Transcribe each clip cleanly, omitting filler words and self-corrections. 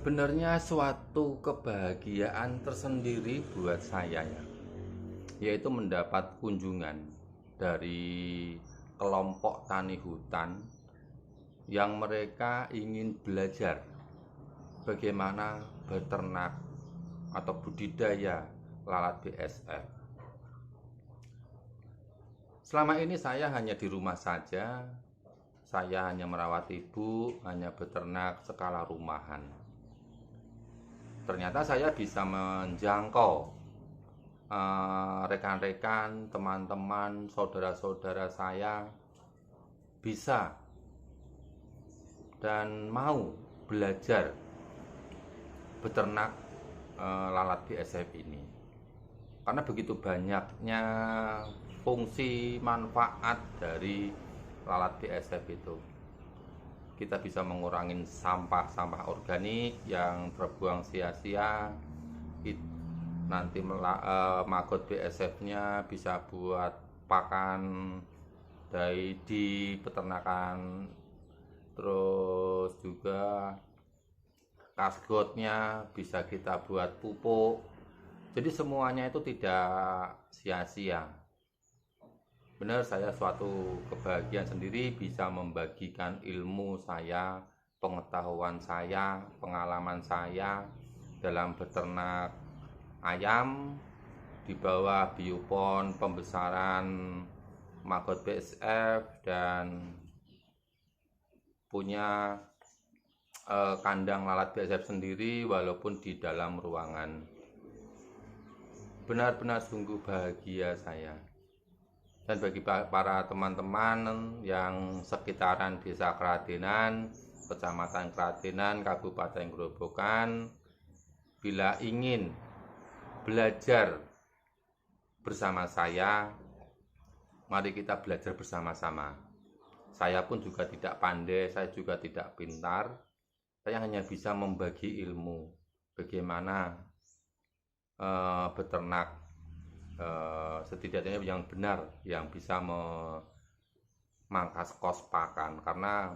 Sebenarnya suatu kebahagiaan tersendiri buat saya ya, yaitu mendapat kunjungan dari kelompok tani hutan yang mereka ingin belajar bagaimana beternak atau budidaya lalat BSF. Selama ini saya hanya di rumah saja, saya hanya merawat ibu, hanya beternak skala rumahan. Ternyata saya bisa menjangkau rekan-rekan, teman-teman, saudara-saudara saya bisa dan mau belajar beternak lalat BSF ini. Karena begitu banyaknya fungsi manfaat dari lalat BSF itu. Kita bisa mengurangi sampah-sampah organik yang terbuang sia-sia. Nanti maggot BSF-nya bisa buat pakan di peternakan. Terus juga kasgotnya bisa kita buat pupuk. Jadi semuanya itu tidak sia-sia. Benar, saya suatu kebahagiaan sendiri bisa membagikan ilmu saya, pengetahuan saya, pengalaman saya dalam beternak ayam di bawah biopon pembesaran maggot BSF dan punya kandang lalat BSF sendiri walaupun di dalam ruangan. Benar-benar sungguh bahagia saya. Dan bagi para teman-teman yang sekitaran Desa Keradenan, Kecamatan Keradenan, Kabupaten Grobogan, bila ingin belajar bersama saya, mari kita belajar bersama-sama. Saya pun juga tidak pandai, saya juga tidak pintar. Saya hanya bisa membagi ilmu bagaimana beternak setidaknya yang benar, yang bisa memangkas kos pakan. Karena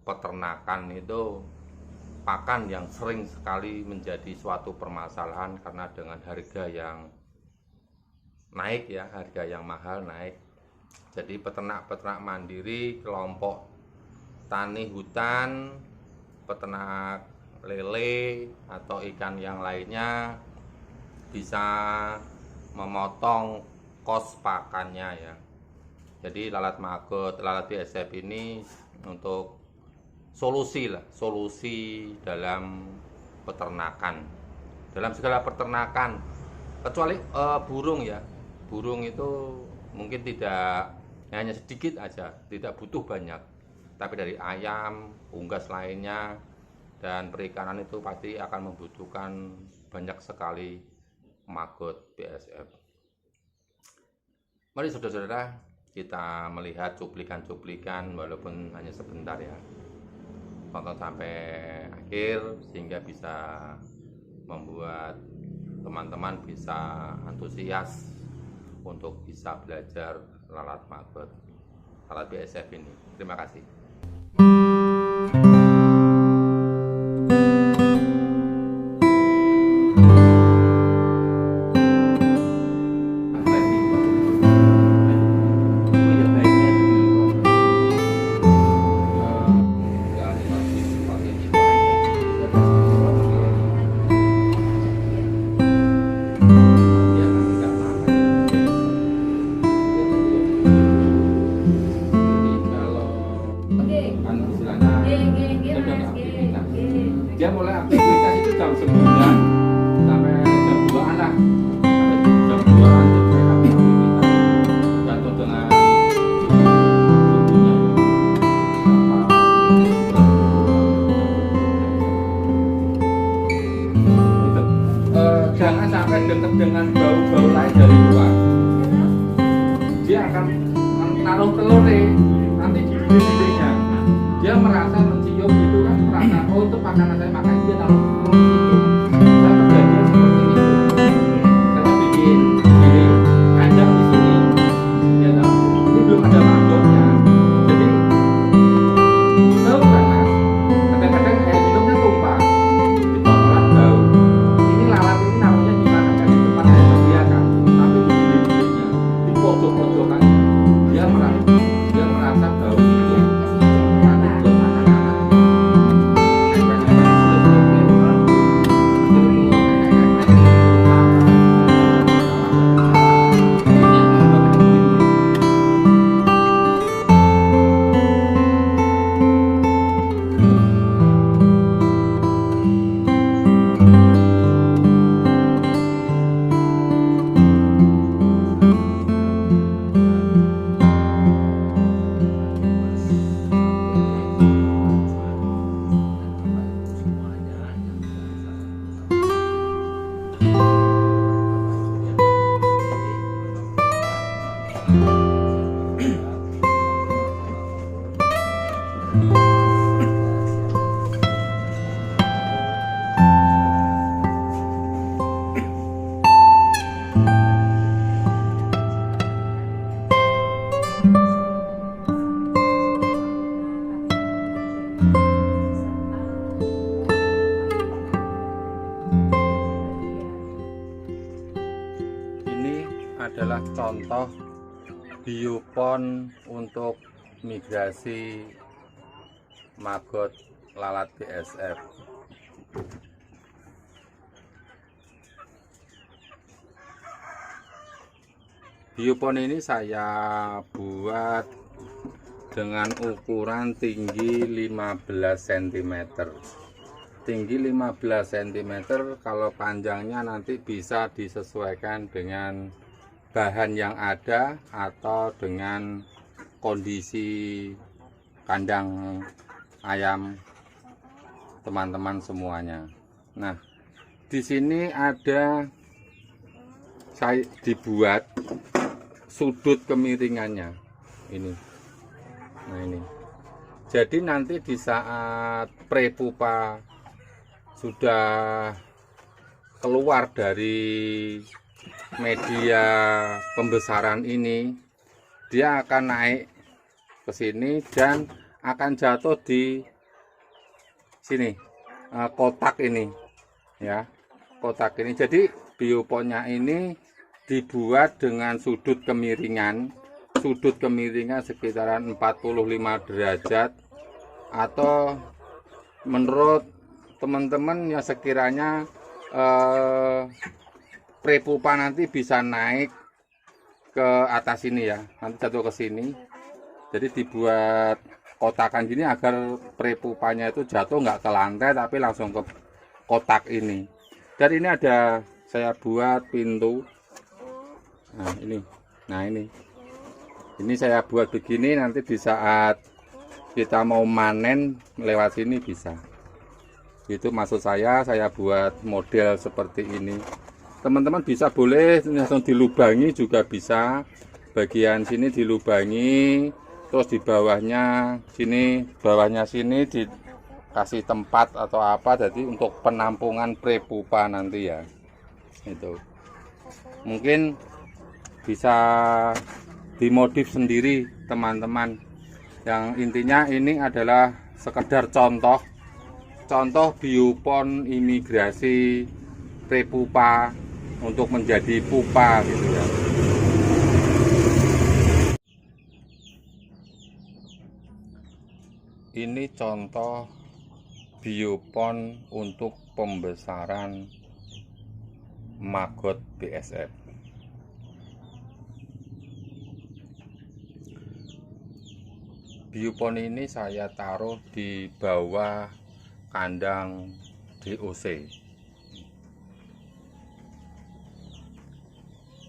peternakan itu pakan yang sering sekali menjadi suatu permasalahan karena dengan harga yang naik ya, harga yang mahal naik. Jadi peternak-peternak mandiri, kelompok tani hutan, peternak lele atau ikan yang lainnya bisa memotong kos pakannya ya. Jadi lalat maggot, lalat BSF ini untuk solusi dalam peternakan, dalam segala peternakan, kecuali burung ya. Burung itu mungkin tidak, hanya sedikit aja, tidak butuh banyak. Tapi dari ayam, unggas lainnya, dan perikanan itu pasti akan membutuhkan banyak sekali maggot BSF. Mari saudara-saudara, kita melihat cuplikan-cuplikan walaupun hanya sebentar ya. Tonton sampai akhir sehingga bisa membuat teman-teman bisa antusias untuk bisa belajar lalat maggot, lalat BSF ini. Terima kasih. Dia mulai aktivitas itu jam 9 sampai jam 2-an lah. Jam 2-an itu mereka aktivitas. Tergantung dengan jangan sampai dekat dengan bau-bau lain dari luar. Dia akan naruh telur nanti di bibirnya. Dia merasa mencium itu kan, merasa oh itu makanan saya makan, dia taruh telur itu. Saya kejadian seperti itu. Saya bikin ini kandang di sini. Dia tahu ini belum ada maggotnya. Jadi tahu kan mas, kadang-kadang air minumnya tumpah. pojok-pojokan dia merasa bau itu nanti belum makan anak adalah contoh biopon untuk migrasi maggot lalat BSF. Biopon ini saya buat dengan ukuran tinggi 15 cm. Tinggi 15 cm, kalau panjangnya nanti bisa disesuaikan dengan bahan yang ada atau dengan kondisi kandang ayam teman-teman semuanya. Nah, di sini ada saya dibuat sudut kemiringannya ini. Nah, ini. Jadi nanti di saat prepupa sudah keluar dari media pembesaran ini, dia akan naik ke sini dan akan jatuh di sini, kotak ini ya, kotak ini. Jadi bioponnya ini dibuat dengan sudut kemiringan sekitaran 45 derajat, atau menurut teman-teman yang sekiranya prepupa nanti bisa naik ke atas ini ya, nanti jatuh ke sini. Jadi dibuat kotakan gini agar prepupanya itu jatuh nggak ke lantai tapi langsung ke kotak ini. Dan ini ada saya buat pintu. Nah ini saya buat begini, nanti di saat kita mau manen lewat sini bisa. Itu maksud saya buat model seperti ini. Teman-teman bisa boleh langsung dilubangi juga bisa. Bagian sini dilubangi, terus di bawahnya sini, dikasih tempat atau apa, jadi untuk penampungan prepupa nanti ya. Itu mungkin bisa dimodif sendiri teman-teman. Yang intinya ini adalah sekedar contoh biopon imigrasi prepupa untuk menjadi pupa gitu ya. Ini contoh biopon untuk pembesaran maggot BSF. Biopon ini saya taruh di bawah kandang DOC.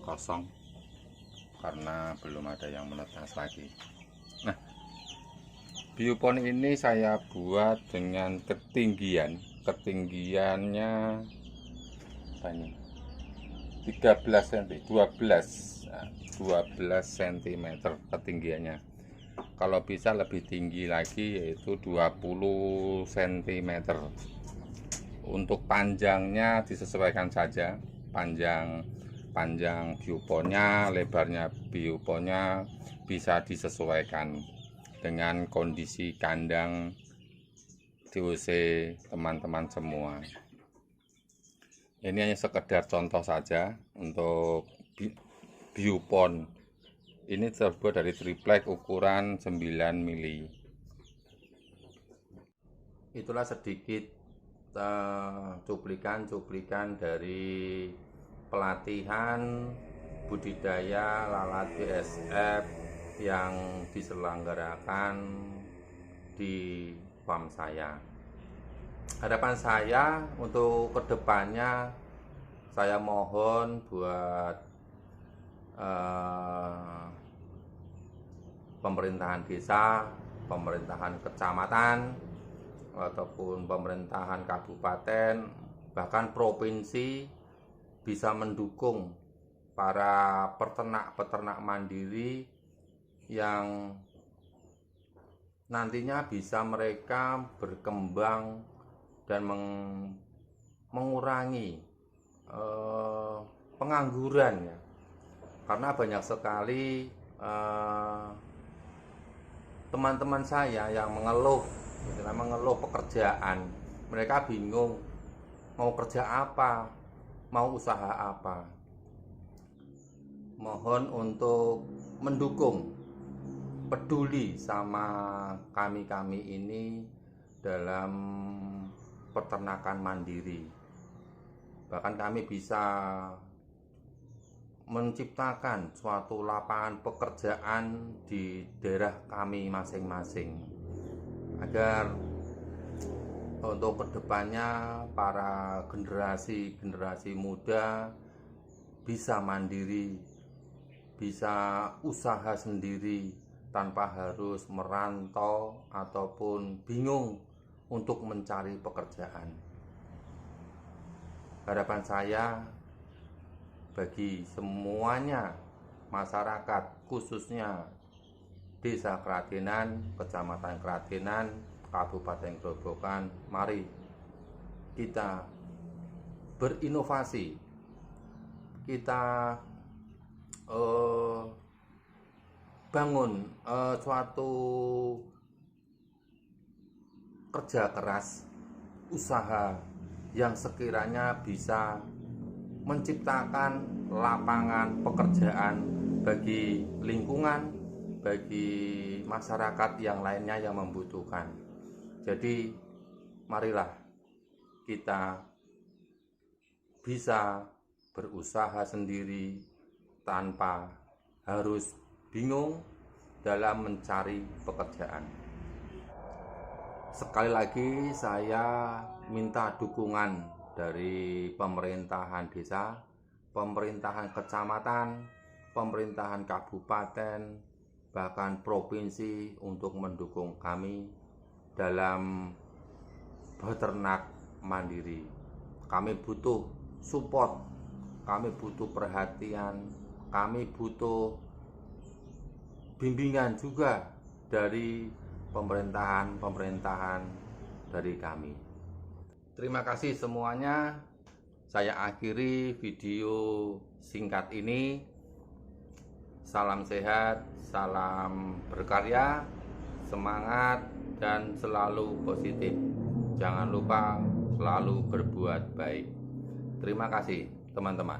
Kosong karena belum ada yang menetas lagi. Nah, biopon ini saya buat dengan ketinggiannya ini 13 cm, 12 cm ketinggiannya. Kalau bisa lebih tinggi lagi, yaitu 20 cm. Untuk panjangnya disesuaikan saja, panjang bioponnya, lebarnya bioponnya bisa disesuaikan dengan kondisi kandang DOC teman-teman semua. Ini hanya sekedar contoh saja untuk biopon Ini terbuat dari triplek ukuran 9 mili. Itulah sedikit cuplikan dari pelatihan budidaya lalat BSF yang diselenggarakan di farm saya. Harapan saya untuk kedepannya, saya mohon buat pemerintahan desa, pemerintahan kecamatan, ataupun pemerintahan kabupaten, bahkan provinsi bisa mendukung para peternak-peternak mandiri yang nantinya bisa mereka berkembang dan mengurangi pengangguran ya. Karena banyak sekali teman-teman saya yang mengeluh pekerjaan. Mereka bingung mau kerja apa, mau usaha apa. Mohon untuk mendukung, peduli sama kami ini dalam peternakan mandiri. Bahkan kami bisa menciptakan suatu lapangan pekerjaan di daerah kami masing-masing, agar untuk kedepannya para generasi muda bisa mandiri, bisa usaha sendiri tanpa harus merantau ataupun bingung untuk mencari pekerjaan. Harapan saya bagi semuanya masyarakat, khususnya Desa Kradenan, Kecamatan Kradenan, Kabupaten Grobogan, mari kita berinovasi, kita bangun suatu kerja keras, usaha yang sekiranya bisa menciptakan lapangan pekerjaan bagi lingkungan, bagi masyarakat yang lainnya yang membutuhkan. Jadi marilah kita bisa berusaha sendiri tanpa harus bingung dalam mencari pekerjaan. Sekali lagi saya minta dukungan dari pemerintahan desa, pemerintahan kecamatan, pemerintahan kabupaten, bahkan provinsi untuk mendukung kami dalam beternak mandiri. Kami butuh support, kami butuh perhatian, kami butuh bimbingan juga dari pemerintahan dari kami. Terima kasih semuanya. Saya akhiri video singkat ini. Salam sehat, salam berkarya, semangat, dan selalu positif. Jangan lupa selalu berbuat baik. Terima kasih teman-teman.